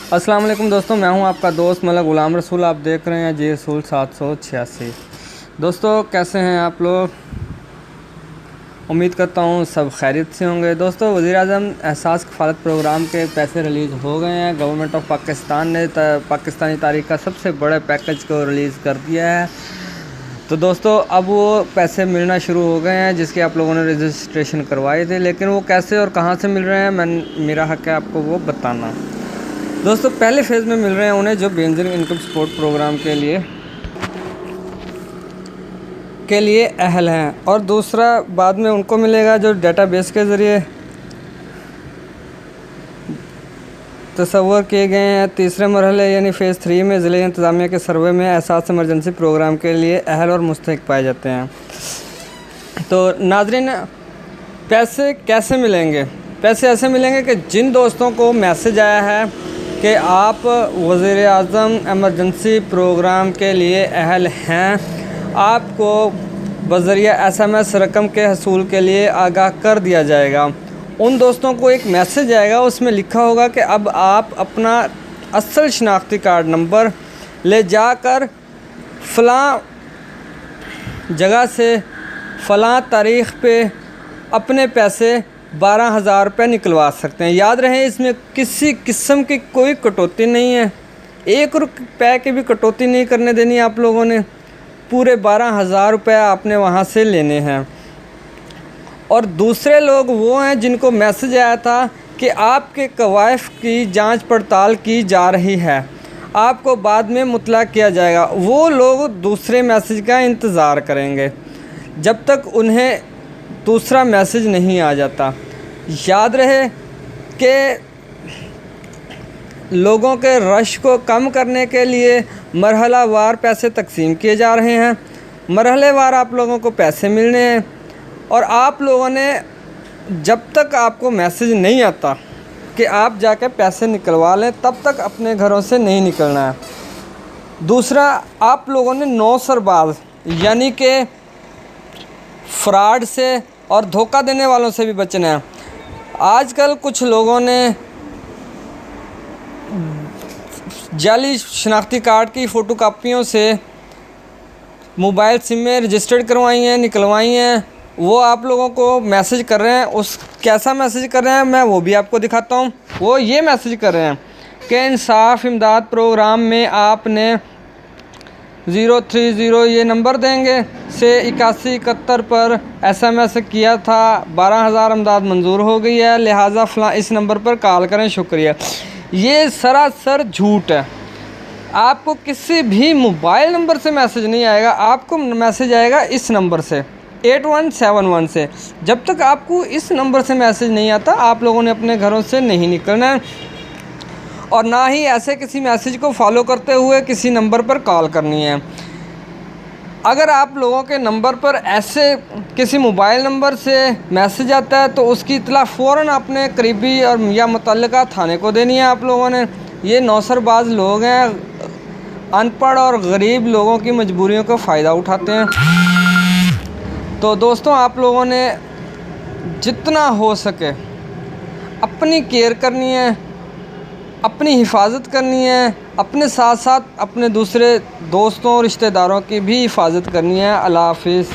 अस्सलाम वालेकुम दोस्तों, मैं हूं आपका दोस्त मतलब ग़ुलाम रसूल। आप देख रहे हैं जी रसूल 786। दोस्तों कैसे हैं आप लोग? उम्मीद करता हूं सब खैरियत से होंगे। दोस्तों वज़ीर-ए-आज़म एहसास कफ़ालत प्रोग्राम के पैसे रिलीज़ हो गए हैं। गवर्नमेंट ऑफ पाकिस्तान ने पाकिस्तानी तारीख का सबसे बड़े पैकेज को रिलीज़ कर दिया है। तो दोस्तों अब वो पैसे मिलना शुरू हो गए हैं जिसके आप लोगों ने रजिस्ट्रेशन करवाए थे, लेकिन वो कैसे और कहाँ से मिल रहे हैं मेरा हक़ है आपको वो बताना। दोस्तों पहले फेज़ में मिल रहे हैं उन्हें जो बेनज़ीर इनकम सपोर्ट प्रोग्राम के लिए अहल हैं, और दूसरा बाद में उनको मिलेगा जो डेटाबेस के ज़रिए तस्वर किए गए हैं। तीसरे मरहले यानी फ़ेज़ 3 में ज़िले इंतज़ामिया के सर्वे में एहसास इमरजेंसी प्रोग्राम के लिए अहल और मुस्तहिक़ पाए जाते हैं। तो नाज़रीन, पैसे कैसे मिलेंगे? पैसे ऐसे मिलेंगे कि जिन दोस्तों को मैसेज आया है कि आप वज़ीर-ए-आज़म इमरजेंसी प्रोग्राम के लिए अहल हैं, आपको बज़रिया SMS रकम के हसूल के लिए आगाह कर दिया जाएगा। उन दोस्तों को एक मैसेज आएगा, उसमें लिखा होगा कि अब आप अपना असल शनाख्ती कार्ड नंबर ले जाकर फ़लाँ जगह से फ़लाँ तारीख़ पे अपने पैसे 12,000 रुपये निकलवा सकते हैं। याद रहे इसमें किसी किस्म की कोई कटौती नहीं है, 1 रुपये की भी कटौती नहीं करने देनी। आप लोगों ने पूरे 12,000 रुपये आपने वहाँ से लेने हैं। और दूसरे लोग वो हैं जिनको मैसेज आया था कि आपके कवायफ की जांच पड़ताल की जा रही है, आपको बाद में मुतला किया जाएगा। वो लोग दूसरे मैसेज का इंतज़ार करेंगे जब तक उन्हें दूसरा मैसेज नहीं आ जाता। याद रहे कि लोगों के रश को कम करने के लिए मरहलावार पैसे तकसीम किए जा रहे हैं। मरहलेवार आप लोगों को पैसे मिलने हैं, और आप लोगों ने जब तक आपको मैसेज नहीं आता कि आप जाके पैसे निकलवा लें तब तक अपने घरों से नहीं निकलना है। दूसरा, आप लोगों ने नौसरबाज यानी कि फ्रॉड से और धोखा देने वालों से भी बचना है। आजकल कुछ लोगों ने जाली शनाख्ती कार्ड की फ़ोटोकॉपियों से मोबाइल सिम में रजिस्टर्ड करवाई हैं, निकलवाई हैं। वो आप लोगों को मैसेज कर रहे हैं। उस कैसा मैसेज कर रहे हैं मैं वो भी आपको दिखाता हूँ। वो ये मैसेज कर रहे हैं कि इंसाफ इमदाद प्रोग्राम में आपने 030 ये नंबर देंगे से 8171 पर SMS किया था, 12,000 इमदाद मंजूर हो गई है, लिहाजा फ़लाँ इस नंबर पर कॉल करें, शुक्रिया। ये सरासर झूठ है। आपको किसी भी मोबाइल नंबर से मैसेज नहीं आएगा, आपको मैसेज आएगा इस नंबर से 8171 से। जब तक आपको इस नंबर से मैसेज नहीं आता आप लोगों ने अपने घरों से नहीं निकलना है, और ना ही ऐसे किसी मैसेज को फॉलो करते हुए किसी नंबर पर कॉल करनी है। अगर आप लोगों के नंबर पर ऐसे किसी मोबाइल नंबर से मैसेज आता है तो उसकी इत्तला फ़ौरन अपने करीबी और या मुतल्लिका थाने को देनी है। आप लोगों ने, ये नौसरबाज लोग हैं, अनपढ़ और गरीब लोगों की मजबूरियों का फ़ायदा उठाते हैं। तो दोस्तों आप लोगों ने जितना हो सके अपनी केयर करनी है, अपनी हिफाजत करनी है, अपने साथ साथ अपने दूसरे दोस्तों और रिश्तेदारों की भी हिफाजत करनी है। अल्लाह हाफ़िज़।